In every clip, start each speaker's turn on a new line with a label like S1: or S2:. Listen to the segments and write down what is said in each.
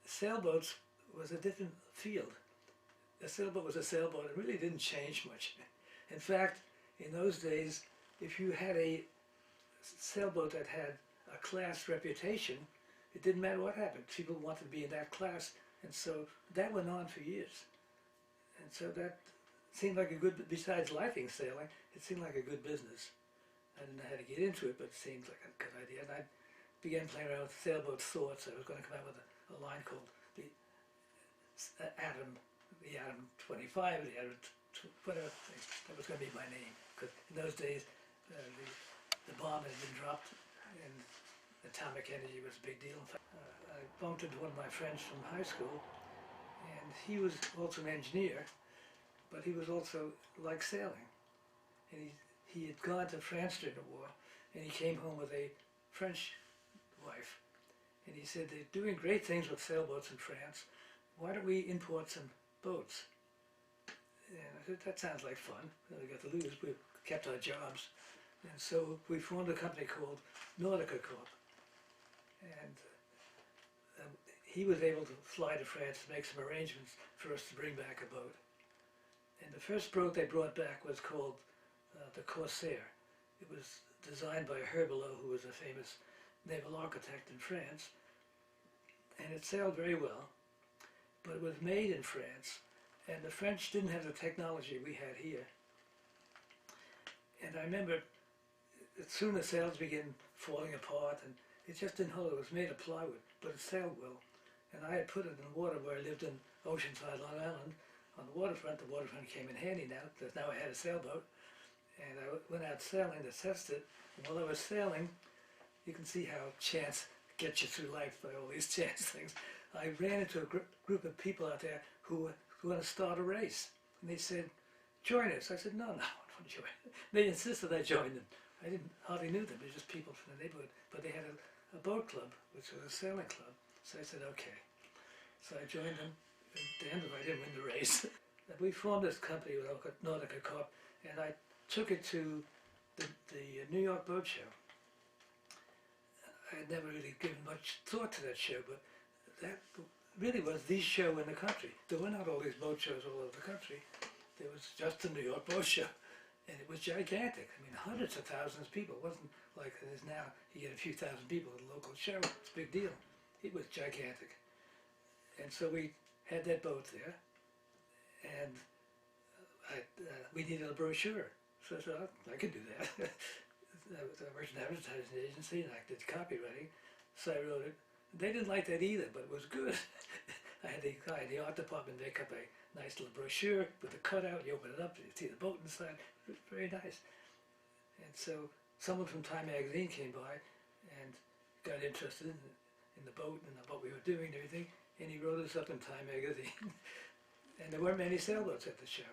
S1: sailboats was a different field. A sailboat was a sailboat. It really didn't change much. In fact, in those days, if you had a sailboat that had a class reputation, it didn't matter what happened. People wanted to be in that class, and so that went on for years. And so that seemed like a good, besides liking sailing, it seemed like a good business. I didn't know how to get into it, but it seemed like a good idea. And I began playing around with sailboat thoughts. I was going to come out with a line called the Atom 25, the Atom whatever. That was going to be my name, because in those days the bomb had been dropped, and atomic energy was a big deal. In fact, I bumped into one of my friends from high school, and he was also an engineer, but he was also like sailing. And he had gone to France during the war, and he came home with a French wife. And he said, they're doing great things with sailboats in France. Why don't we import some boats? And I said, that sounds like fun. We got to lose. We kept our jobs. And so we formed a company called Nautica Corp. And he was able to fly to France to make some arrangements for us to bring back a boat. And the first boat they brought back was called the Corsair. It was designed by Herbelot, who was a famous naval architect in France. And it sailed very well, but it was made in France. And the French didn't have the technology we had here. And I remember soon the sails began falling apart, and it just didn't hold. It was made of plywood, but it sailed well. And I had put it in the water where I lived in Oceanside, Long Island, on the waterfront. The waterfront came in handy now, because now I had a sailboat. And I went out sailing to test it. And while I was sailing, you can see how chance gets you through life by all these chance things. I ran into a group of people out there who want to start a race. And they said, join us. I said, no, I don't want to join. They insisted I join them. I hardly knew them. They were just people from the neighborhood. But they had a boat club, which was a sailing club. So I said, okay. So I joined them. At the end of it, I didn't win the race. We formed this company with Nautica Corp, and I took it to the New York Boat Show. I had never really given much thought to that show, but that really was the show in the country. There were not all these boat shows all over the country. There was just the New York Boat Show, and it was gigantic. I mean, hundreds of thousands of people. It wasn't like it is now. You get a few thousand people at a local show. It's a big deal. It was gigantic. And so we had that boat there, and we needed a brochure. So I said, I could do that. I worked in an advertising agency, and I did copywriting, so I wrote it. They didn't like that either, but it was good. I had the guy in the art department make up a nice little brochure with a cutout. You open it up, you see the boat inside. It was very nice. And so someone from Time magazine came by and got interested in the boat and what we were doing and everything, and he wrote us up in Time magazine. And there weren't many sailboats at the show.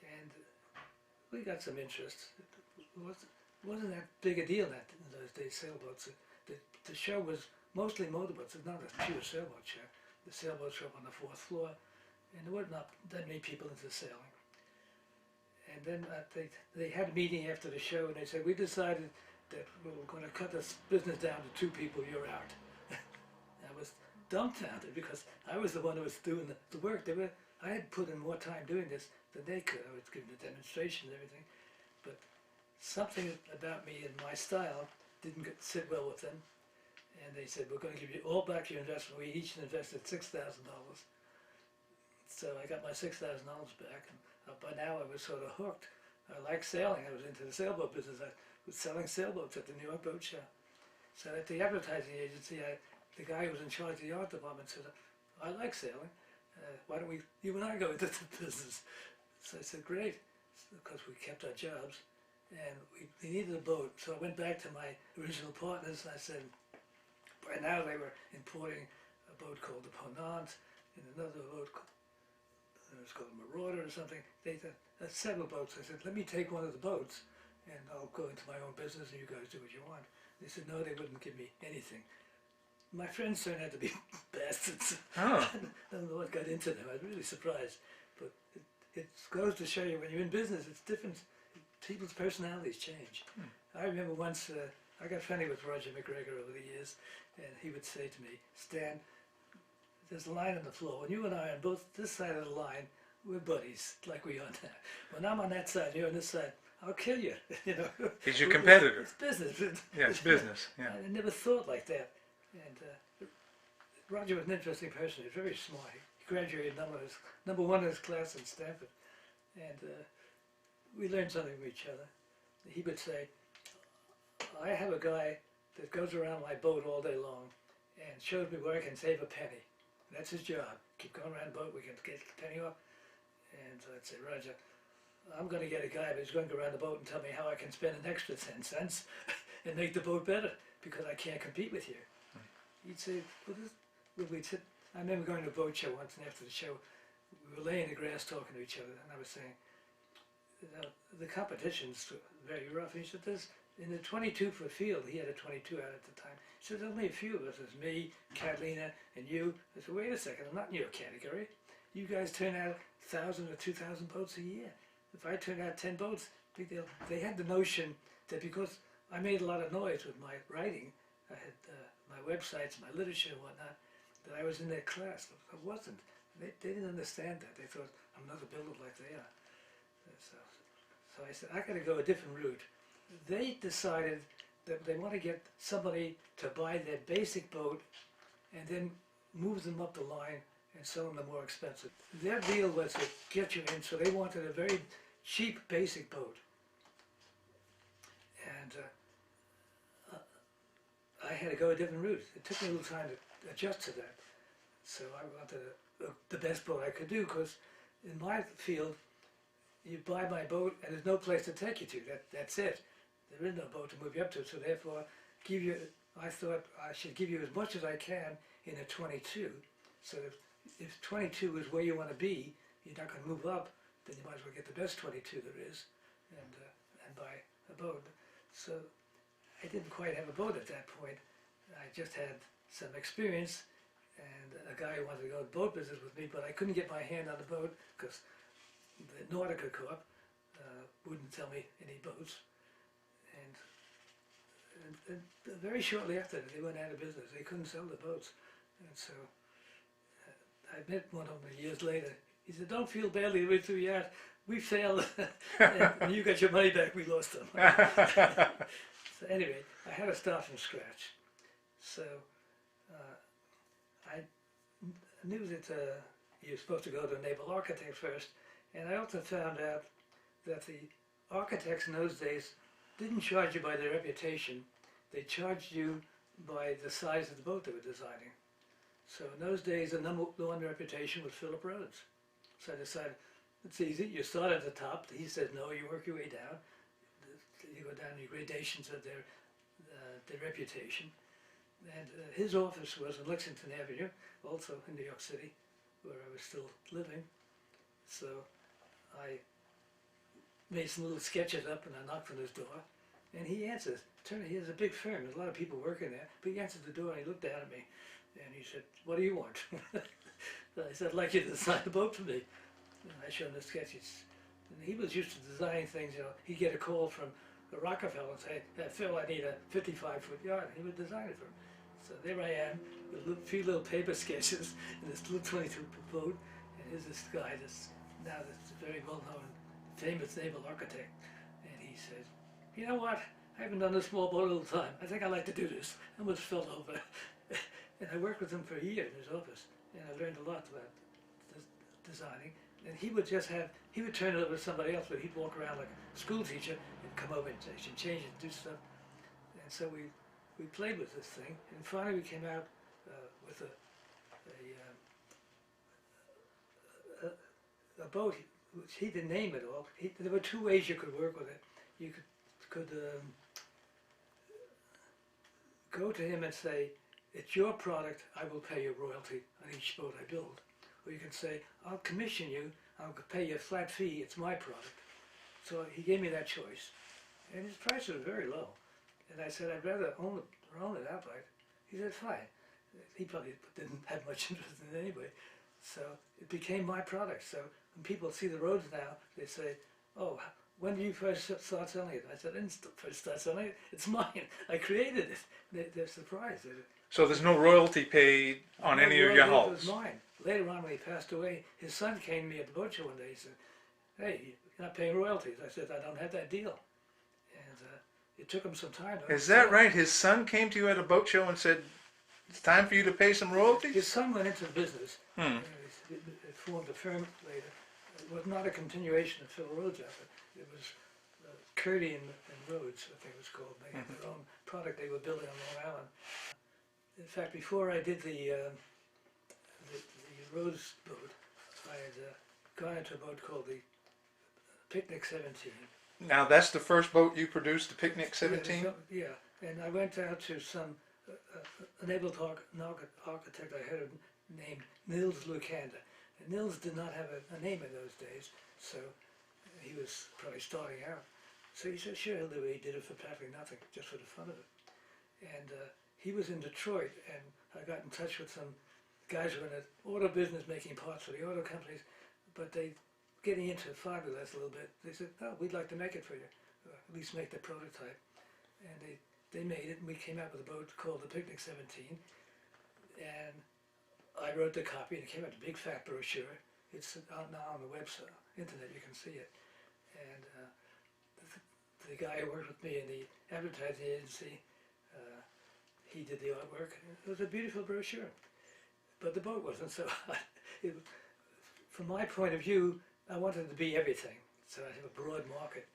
S1: And we got some interest. It wasn't that big a deal in those days, sailboats. The show was mostly motorboats. It's not a pure sailboat show. The sailboats were up on the 4th floor, and there were not that many people into sailing. And then they had a meeting after the show, and they said, we decided that we were going to cut this business down to 2 people, you're out. I was dumbfounded, because I was the one who was doing the work. I had put in more time doing this than they could. I was giving the demonstration and everything. But something about me and my style didn't sit well with them. And they said, we're going to give you all back your investment. We each invested $6,000. So I got my $6,000 back, and by now I was sort of hooked. I liked sailing. I was into the sailboat business. I was selling sailboats at the New York Boat Show. So at the advertising agency, the guy who was in charge of the art department said, I like sailing. Why don't you and I go into the business? So I said, great, because we kept our jobs, and we needed a boat. So I went back to my original partners, and I said, by now they were importing a boat called the Ponant, and another boat it was called Marauder or something. They had several boats. I said, let me take one of the boats, and I'll go into my own business, and you guys do what you want. They said, no, they wouldn't give me anything. My friends turned out to be bastards. Oh. I don't know what got into them. I was really surprised. But it goes to show you, when you're in business, it's different. People's personalities change. I remember once, I got friendly with Roger McGregor over the years, and he would say to me, Stan, there's a line on the floor. When you and I are on both this side of the line, we're buddies, like we are now. When I'm on that side, you're on this side, I'll kill you. You know,
S2: He's your competitor.
S1: It's business.
S2: Yeah, it's business. Yeah.
S1: I never thought like that. And Roger was an interesting person. He was very smart. He graduated number one in his class in Stanford, and we learned something from each other. He would say, "I have a guy that goes around my boat all day long and shows me where I can save a penny. That's his job. Keep going around the boat. We can get the penny off." And I'd say, "Roger, I'm going to get a guy who's going to go around the boat and tell me how I can spend an extra 10 cents and make the boat better because I can't compete with you." He'd say, we'd sit. I remember going to a boat show once, and after the show, we were laying in the grass talking to each other, and I was saying, the competition's very rough. He said, in the 22-foot field, he had a 22 out at the time. He said, "There's only a few of us. There's me, Catalina, and you." I said, "Wait a second, I'm not in your category. You guys turn out 1,000 or 2,000 boats a year. If I turn out 10 boats, big deal." They had the notion that because I made a lot of noise with my writing, I had my websites, my literature and whatnot, that I was in their class. I wasn't. They didn't understand that. They thought I'm not a builder like they are. So I said, I got to go a different route. They decided that they want to get somebody to buy their basic boat and then move them up the line and sell them the more expensive. Their deal was to get you in, so they wanted a very cheap basic boat. And I had to go a different route. It took me a little time to adjust to that. So I wanted the best boat I could do, because in my field, you buy my boat and there's no place to take you to. That's it. There is no boat to move you up to, so therefore I thought I should give you as much as I can in a 22. So if 22 is where you want to be, you're not going to move up, then you might as well get the best 22 there is and buy a boat. So I didn't quite have a boat at that point. I just had some experience and a guy who wanted to go to boat business with me, but I couldn't get my hand on the boat because the Nautica Corp wouldn't sell me any boats. And very shortly after that, they went out of business. They couldn't sell the boats. And so I met one of them years later. He said, "Don't feel badly, we threw you out. We failed, and you got your money back, we lost them." So anyway, I had to start from scratch. So I knew that you were supposed to go to a naval architect first, and I also found out that the architects in those days didn't charge you by their reputation. They charged you by the size of the boat they were designing. So in those days, the number one reputation was Philip Rhodes. So I decided, it's easy. You start at the top. He says no. You work your way down. You go down the gradations of their reputation. And his office was on Lexington Avenue, also in New York City, where I was still living. So I made some little sketches up, and I knocked on his door, and he answers. Turned out he has a big firm. There's a lot of people working there. But he answered the door, and he looked down at me, and he said, "What do you want?" So I said, "I'd like you to design a boat for me." And I showed him the sketches. And he was used to designing things. You know, he'd get a call from Rockefeller and say, "Phil, I need a 55-foot yacht." And he would design it for him. So there I am with a few little paper sketches in this little 22-foot boat. And here's this guy that's now this very well-known, famous naval architect. And he says, "You know what? I haven't done a small boat all the time. I think I'd like to do this." I almost fell over. And I worked with him for a year in his office. And I learned a lot about designing. And he would turn it over to somebody else, but he'd walk around like a school teacher and come over and change it and do stuff. And so we played with this thing. And finally we came out with a boat, which he didn't name it all. There were two ways you could work with it. You could go to him and say, "It's your product, I will pay you royalty on each boat I build." Or you can say, "I'll commission you, I'll pay you a flat fee, it's my product." So he gave me that choice. And his price was very low. And I said, "I'd rather own it outright." He said, "Fine." He probably didn't have much interest in it anyway. So it became my product. So when people see the Rhodes now, they say, "Oh, when did you first start selling it?" I said, "I didn't first start selling it. It's mine. I created it." They're surprised.
S2: So there's no royalty paid on any of your
S1: It
S2: hulls?
S1: was mine. Later on, when he passed away, his son came to me at the boat show one day. He said, "Hey, you're not paying royalties." I said, "I don't have that deal." And it took him some time.
S2: Is that right? His son came to you at a boat show and said, it's time for you to pay some royalties?
S1: His son went into the business.
S2: Hmm.
S1: It formed a firm later. It was not a continuation of Phil Rhodes' effort. It was Curdy and Rhodes, I think it was called. They had their own product they were building on Long Island. In fact, before I did the Rhodes boat, I had gone into a boat called the Picnic 17.
S2: Now that's the first boat you produced, the Picnic 17?
S1: Yeah, and I went out to some an able architect I had named Nils Lucanda. And Nils did not have a name in those days, so he was probably starting out. So he said, sure, he'll do it. He did it for practically nothing, just for the fun of it. And he was in Detroit, and I got in touch with some guys who were in the auto business making parts for the auto companies, but they getting into fiberglass a little bit. They said, "Oh, we'd like to make it for you, at least make the prototype." And they made it, and we came out with a boat called the Picnic 17. And I wrote the copy, and it came out a big fat brochure. It's out now on the website, internet. You can see it. And the guy who worked with me in the advertising agency, he did the artwork. It was a beautiful brochure, but the boat wasn't. So, from my point of view, I wanted it to be everything. So I have a broad market.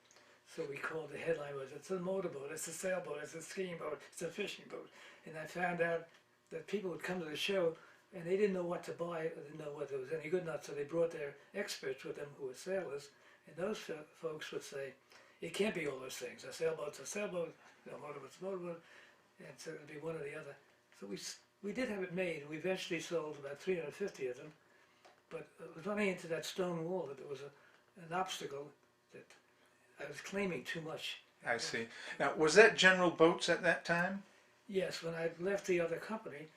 S1: So we called the headline was, it's a motorboat, it's a sailboat, it's a skiing boat, it's a fishing boat. And I found out that people would come to the show and they didn't know what to buy, or didn't know whether it was any good or not, so they brought their experts with them who were sailors, and those folks would say, it can't be all those things. A sailboat's a sailboat, a motorboat's a motorboat, and so it would be one or the other. So we did have it made, and we eventually sold about 350 of them, but it was running into that stone wall that there was an obstacle that I was claiming too much.
S2: I see. Now, was that General Boats at that time?
S1: Yes, when I left the other company,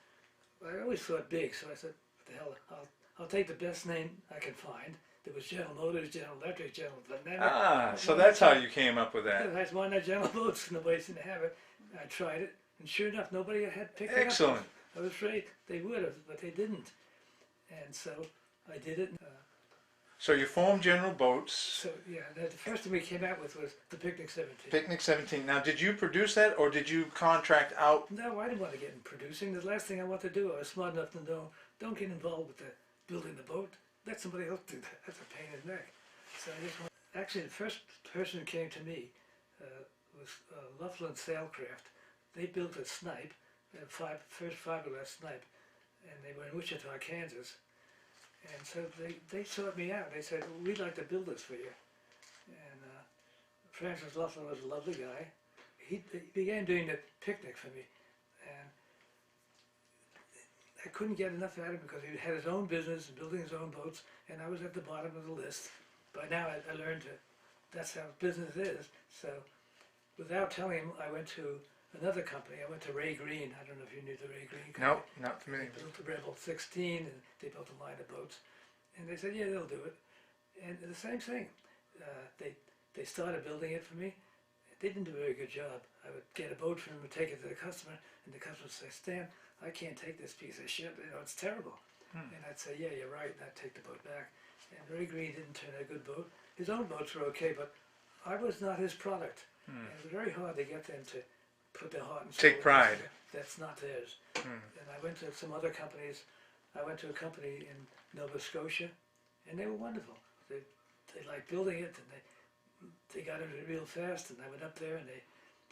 S1: I always thought big, so I said, what the hell, I'll take the best name I can find. There was General Motors, General Electric, General Dynamic.
S2: Ah, so that's how you came up with that.
S1: I said, why not General Motors? Nobody seemed to have it. I tried it, and sure enough, nobody had picked it up.
S2: Excellent.
S1: I was afraid they would have, but they didn't. And so I did it.
S2: So you formed General Boats.
S1: So yeah, the first thing we came out with was the Picnic 17.
S2: Picnic 17. Now, did you produce that, or did you contract out?
S1: No, I didn't want to get in producing. The last thing I wanted to do, I was smart enough to know, don't get involved with the building the boat. Let somebody else do that. That's a pain in the neck. So I just actually, the first person who came to me was Laughlin Sailcraft. They built a snipe, first fiberglass snipe, and they were in Wichita, Kansas. And so they sought me out. They said, we'd like to build this for you. And Francis Laughlin was a lovely guy. He began doing the picnic for me. And I couldn't get enough out of him because he had his own business and building his own boats, and I was at the bottom of the list. By now I learned that's how business is. So without telling him, I went to another company. I went to Ray Green. I don't know if you knew the Ray Green company.
S2: No, not familiar.
S1: They built the Rebel 16, and they built a line of boats. And they said, yeah, they'll do it. And the same thing. They started building it for me. They didn't do a very good job. I would get a boat from them and take it to the customer, and the customer would say, Stan, I can't take this piece of shit. You know, it's terrible. And I'd say, yeah, you're right, and I'd take the boat back. And Ray Green didn't turn out a good boat. His own boats were okay, but I was not his product. And it was very hard to get them to put their heart and soul.
S2: Take pride.
S1: That's not theirs. And I went to some other companies. I went to a company in Nova Scotia, and they were wonderful. They liked building it, and they got into it real fast. And I went up there, and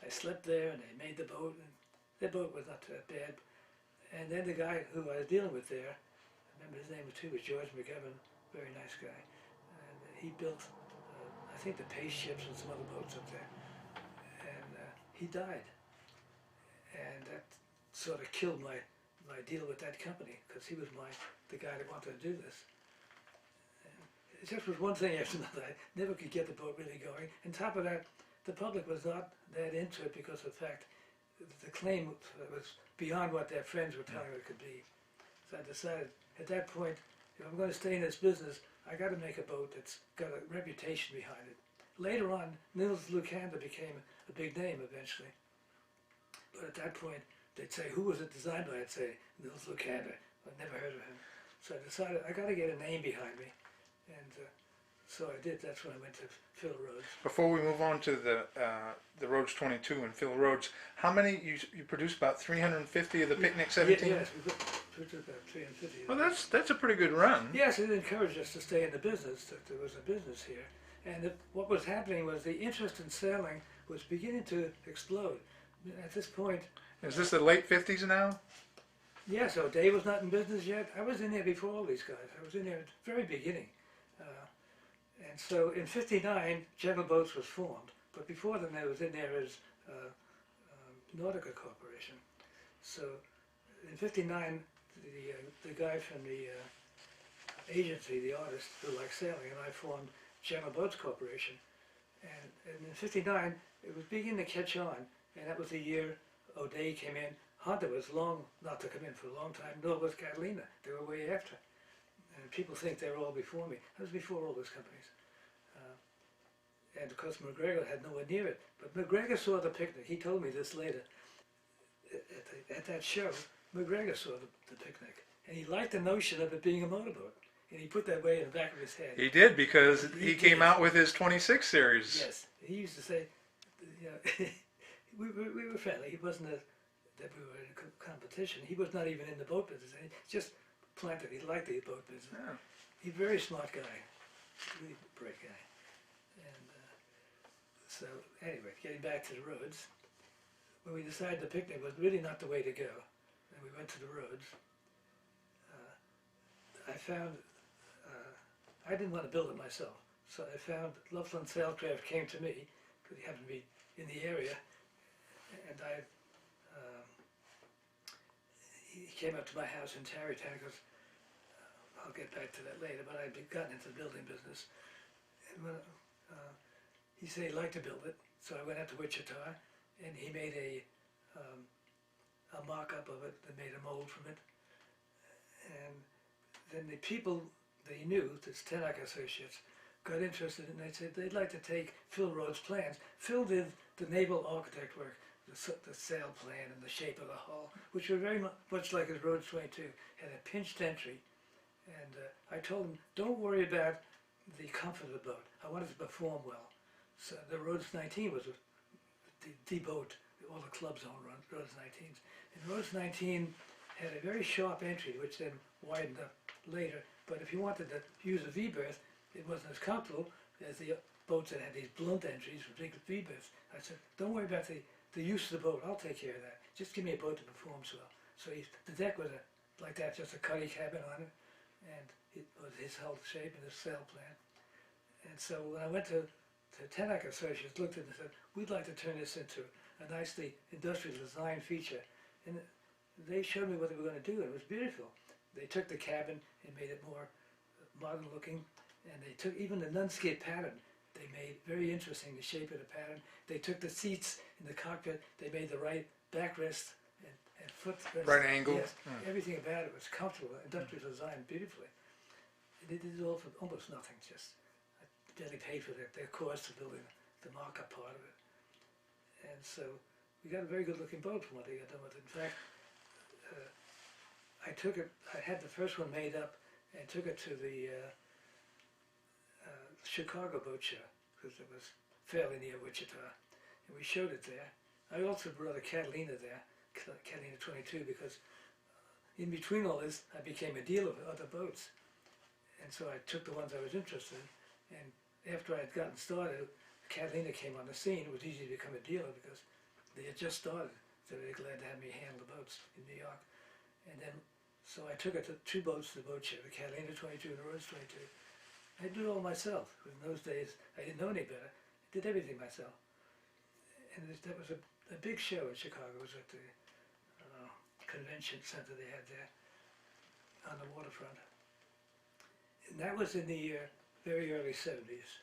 S1: I slept there, and they made the boat. And their boat was not that bad. And then the guy who I was dealing with there, I remember his name too, was George McGovern, very nice guy. And he built, I think, the Pace ships and some other boats up there. And he died. And that sort of killed my deal with that company, because he was the guy that wanted to do this. And it just was one thing after another. I never could get the boat really going. On top of that, the public was not that into it because of the fact that the claim was beyond what their friends were telling them it could be. So I decided at that point, if I'm going to stay in this business, I got to make a boat that's got a reputation behind it. Later on, Nils Lucanda became a big name eventually. But at that point, they'd say, who was it designed by? I'd say, Nils Lucander. I'd never heard of him. So I decided I got to get a name behind me. And so I did. That's when I went to Phil Rhodes.
S2: Before we move on to the Rhodes 22 and Phil Rhodes, how many you produced? About 350 of the Picnic 17.
S1: Yes, we produced about 350.
S2: Well, that's a pretty good run.
S1: Yes, it encouraged us to stay in the business. That there was a business here, and what was happening was the interest in sailing was beginning to explode. At this point,
S2: Is this the late 50s now?
S1: yeah. So Dave was not in business yet. I was in there before all these guys. I was in there at the very beginning. And so in '59, General Boats was formed, but before then I was in there as Nautica Corporation. So in '59, the guy from the agency, the artist who liked sailing, and I formed General Boats Corporation. And in '59, it was beginning to catch on, and that was the year O'Day came in. Hunter was long not to come in for a long time, nor was Catalina. They were way after. And people think they were all before me. I was before all those companies. And of course McGregor had nowhere near it. But McGregor saw the Picnic. He told me this later. At that show, McGregor saw the Picnic. And he liked the notion of it being a motorboat. And he put that way in the back of his head.
S2: He did, because he came out with his 26 series.
S1: Yes. He used to say, you know, we were friendly. He wasn't that we were in a competition. He was not even in the boat business. He just planted. He liked the boat business.
S2: Yeah.
S1: He's a very smart guy. Really bright guy. And so anyway, getting back to the Rhodes, when we decided the Picnic was really not the way to go, and we went to the Rhodes, I found, I didn't want to build it myself, so I found Loveland Sailcraft came to me, because he happened to be in the area, and he came up to my house in Tarrytown, because I'll get back to that later, but I'd gotten into the building business. And when, he said he'd like to build it, so I went out to Wichita, and he made a mock-up of it, and made a mold from it. And then the people they knew, the Stenak Associates, got interested, and they said they'd like to take Phil Rhodes' plans. Phil did the naval architect work, the sail plan and the shape of the hull, which were very much like his Rhodes 22, had a pinched entry. And I told him, don't worry about the comfort of the boat. I want it to perform well. So the Rhodes 19 was the boat. All the clubs owned Rhodes 19s. And Rhodes 19 had a very sharp entry, which then widened up later. But if you wanted to use a V-berth, it wasn't as comfortable as the boats that had these blunt entries with big V-berths. I said, don't worry about the use of the boat. I'll take care of that. Just give me a boat that performs well. So the deck was like that, just a cuddy cabin on it. And it was his hull shape and his sail plan. And so when I went to Stenak Associates, looked at it and said, we'd like to turn this into a nicely industrial design feature. And they showed me what they were going to do, and it was beautiful. They took the cabin and made it more modern looking, and they took even the nun-skid pattern. They made very interesting the shape of the pattern. They took the seats in the cockpit, they made the right backrest and footrest.
S2: Right angle.
S1: Yes, everything about it was comfortable, industrial design, beautifully. They did it all for almost nothing, just I barely paid for their cost of building the mock-up part of it. And so we got a very good looking boat from what they got done with it. In fact, I had the first one made up and took it to the Chicago Boat Show, because it was fairly near Wichita, and we showed it there. I also brought a Catalina there, Catalina 22, because in between all this, I became a dealer with other boats. And so I took the ones I was interested in, and after I had gotten started, Catalina came on the scene. It was easy to become a dealer because they had just started, so they were glad to have me handle the boats in New York. And then, so I took it to two boats to the boat show, the Catalina 22 and the Rhodes 22. I did it all myself. In those days, I didn't know any better. I did everything myself. And that was a big show in Chicago. It was at the convention center they had there on the waterfront. And that was in the very early 70s.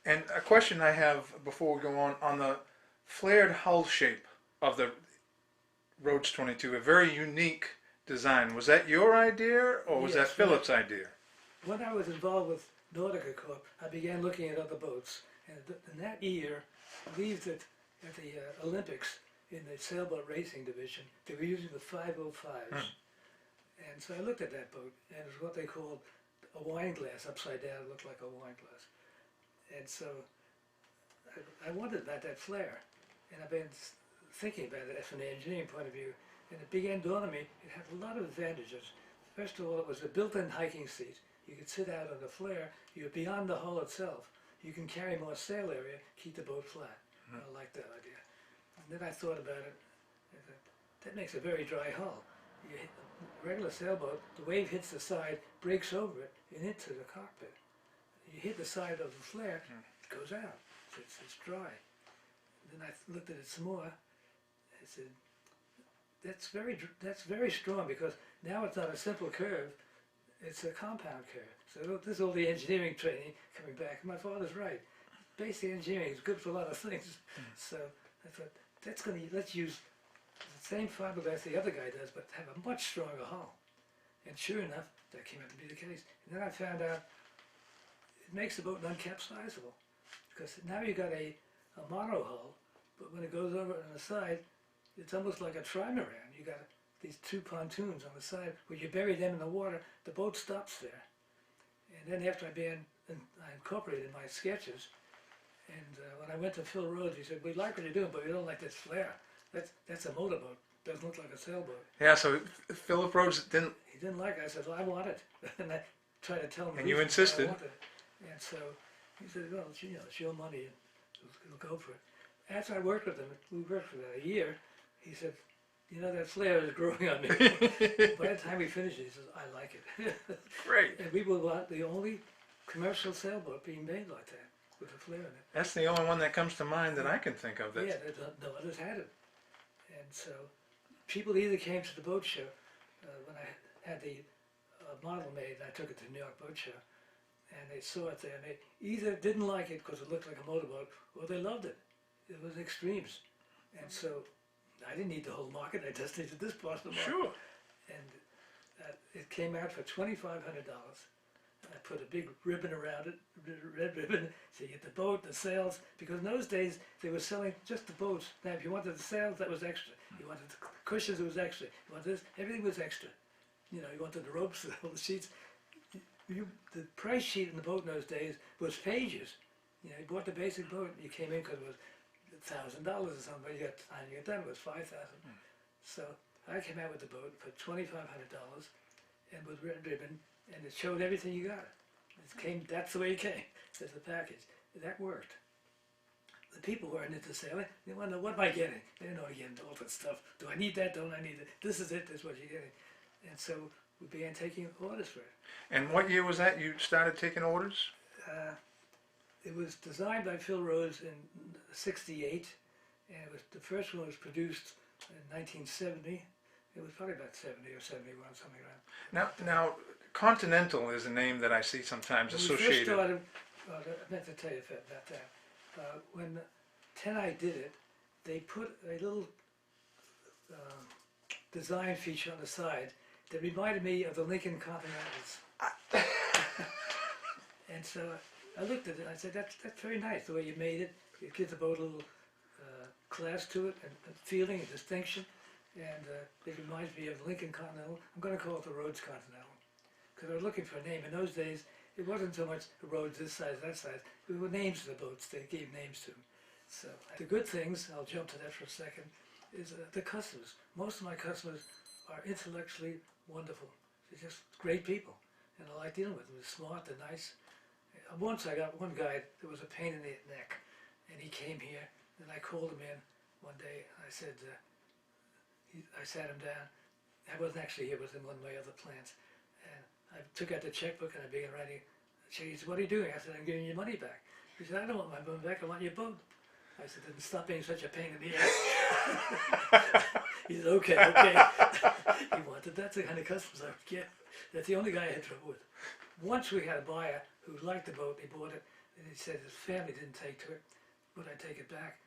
S2: And a question I have before we go on the flared hull shape of the Rhodes 22, a very unique design. Was that your idea, or was that Philip's idea?
S1: When I was involved with Nautica Corp, I began looking at other boats. And in that year, I believe that at the Olympics, in the sailboat racing division. They were using the 505s. And so I looked at that boat, and it was what they called a wine glass, upside down. It looked like a wine glass. And so I wondered about that flare. And I've been thinking about it from the engineering point of view. And it began dawning on me, it had a lot of advantages. First of all, it was a built-in hiking seat. You could sit out on the flare. You're beyond the hull itself. You can carry more sail area, keep the boat flat. I like that idea. And then I thought about it. I thought, that makes a very dry hull. You hit a regular sailboat, the wave hits the side, breaks over it, and into the cockpit. You hit the side of the flare, it goes out. It's dry. Then I looked at it some more. I said, that's very strong, because now it's not a simple curve, it's a compound curve. So this is all the engineering training coming back. My father's right. Basic engineering is good for a lot of things. So I thought, let's use the same fiberglass the other guy does, but have a much stronger hull. And sure enough, that came out to be the case. And then I found out it makes the boat non-capsizable, because now you got a mono hull, but when it goes over on the side, it's almost like a trimaran. You got these two pontoons on the side where you bury them in the water, the boat stops there. And then after I incorporated in my sketches, and when I went to Phil Rhodes, he said, we like what you're doing, but we don't like this flare. That's a motorboat. Doesn't look like a sailboat.
S2: Yeah, so Philip Rhodes didn't...
S1: He didn't like it. I said, well, I want it. And I tried to tell him.
S2: And you insisted.
S1: I wanted it. And so he said, well, it's your money. We'll go for it. After I worked with him, we worked for about a year, he said, that flare is growing on me. By the time we finished it, he says, I like it.
S2: Great.
S1: And we were the only commercial sailboat being made like that, with a flare in it.
S2: That's the only one that comes to mind that I can think of.
S1: Yeah, no others had it. And so people either came to the boat show, when I had the model made, and I took it to the New York Boat Show, and they saw it there, and they either didn't like it because it looked like a motorboat, or they loved it. It was extremes. And so I didn't need the whole market, I just needed this part of the market.
S2: Sure.
S1: And it came out for $2,500. I put a big ribbon around it, red ribbon, so you get the boat, the sails, because in those days they were selling just the boats. Now if you wanted the sails, that was extra. You wanted the cushions, it was extra. You wanted this, everything was extra. You wanted the ropes, all the sheets. The price sheet in the boat in those days was pages. You bought the basic boat, you came in because it was $1,000 or something, but you got done, it was $5,000. So I came out with the boat for $2,500 and with red ribbon, and it showed everything you got. That's the way it came, as a package. That worked. The people weren't into sailing. They wanted to know, what am I getting? They didn't know what to get into all that stuff. Do I need that? Don't I need it? This is it, this is what you're getting. And so we began taking orders for it.
S2: And what year was that you started taking orders?
S1: It was designed by Phil Rhodes in '68, and the first one was produced in 1970. It was probably about 70 or 71, something around.
S2: Now, Continental is a name that I see sometimes associated.
S1: When we first started, I meant to tell you about that. When Tenai did it, they put a little design feature on the side that reminded me of the Lincoln Continentals. And so I looked at it and I said, that's very nice, the way you made it. It gives the boat a little class to it, and feeling, and distinction. And it reminds me of Lincoln Continental. I'm going to call it the Rhodes Continental, because I was looking for a name. In those days, it wasn't so much the Rhodes this size, that size. There were names to the boats. They gave names to them. So the good things, I'll jump to that for a second, is the customers. Most of my customers are intellectually wonderful. They're just great people, and I like dealing with them. They're smart, they're nice. Once I got one guy that was a pain in the neck, and he came here, and I called him in one day, and I said, I sat him down. I wasn't actually here, it was in one of my other plants. And I took out the checkbook and I began writing a check. He said, what are you doing? I said, I'm giving you money back. He said, I don't want my money back, I want your boat. I said, then stop being such a pain in the ass. He said, okay. That's the kind of customers I would get. That's the only guy I had trouble with. Once we had a buyer who liked the boat, he bought it, and he said his family didn't take to it. Would I take it back?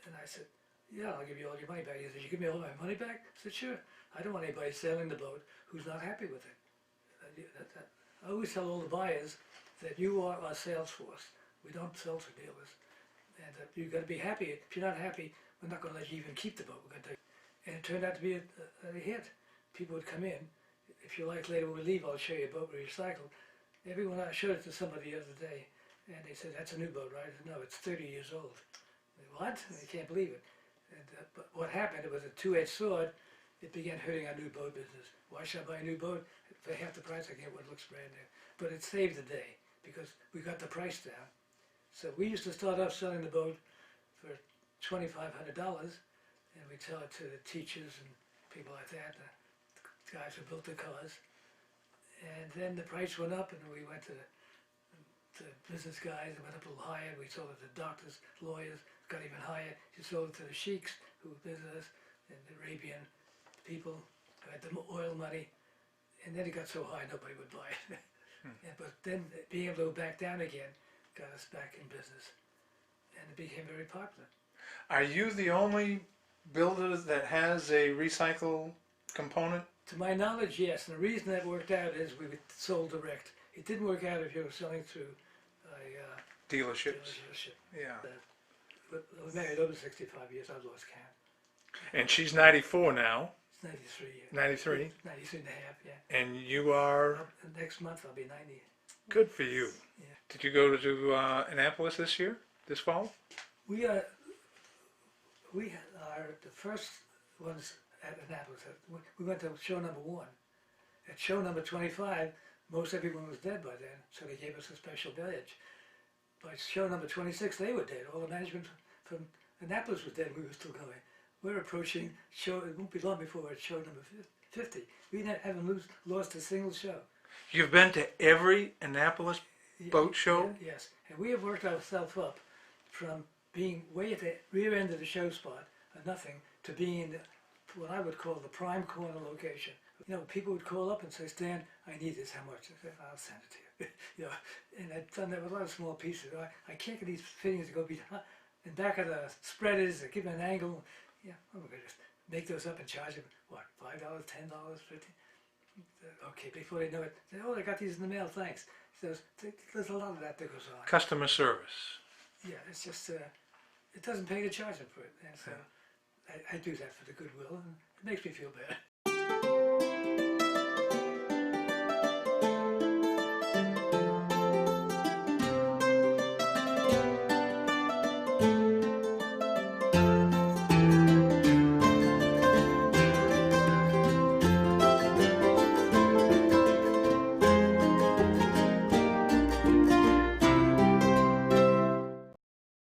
S1: And I said, yeah, I'll give you all your money back. He said, you give me all my money back? I said, sure. I don't want anybody sailing the boat who's not happy with it. I always tell all the buyers that you are our sales force. We don't sell to dealers. And you've got to be happy. If you're not happy we're not going to let you even keep the boat. And it turned out to be a hit. People would come in. If you like, later when we leave, I'll show you a boat we recycled. Everyone, I showed it to somebody the other day, and they said, "That's a new boat, right?" I said, "No, it's 30 years old." They, what? They can't believe it. And, but what happened, it was a two-edged sword. It began hurting our new boat business. Why should I buy a new boat? For half the price I get one looks brand new. But it saved the day because we got the price down. So we used to start off selling the boat for $2,500, and we'd sell it to the teachers and people like that, the guys who built the cars. And then the price went up, and we went to the business guys. It went up a little higher. We sold it to doctors, lawyers, got even higher. You sold it to the sheiks who visited us, and the Arabian people who had the oil money. And then it got so high nobody would buy it. Yeah, but then being able to go back down again got us back in business, and it became very popular.
S2: Are you the only builder that has a recycle component?
S1: To my knowledge, yes. And the reason that worked out is we sold direct. It didn't work out if you were selling through a
S2: Dealerships.
S1: dealership.
S2: Yeah.
S1: I was married over 65 years. I've lost count.
S2: And she's 94 now.
S1: It's 93 years.
S2: 93.
S1: 93 and a half, yeah.
S2: And you are?
S1: Next month I'll be 90.
S2: Good for you.
S1: Yeah.
S2: Did you go to Annapolis this fall?
S1: We are the first ones at Annapolis. We went to show number 1. At show number 25, most everyone was dead by then, so they gave us a special badge. By show number 26, they were dead. All the management from Annapolis was dead. We were still going. We're approaching show. It won't be long before we're at show number 50. We haven't lost a single show.
S2: You've been to every Annapolis boat show?
S1: Yes, and we have worked ourselves up from being way at the rear end of the show spot, nothing, to being in what I would call the prime corner location. You know, people would call up and say, "Stan, I need this. How much?" I said, "I'll send it to you." You know, and I've done that with a lot of small pieces. I can't get these fittings to go behind and back of the spreaders, give them an angle. Yeah, I'm gonna just make those up and charge them what, $5, $10, $50. Okay, before they know it, they say, "Oh, I got these in the mail. Thanks." So there's a lot of that goes on.
S2: Customer service.
S1: Yeah, it's just it doesn't pay to charge them for it, and so I do that for the goodwill, and it makes me feel better.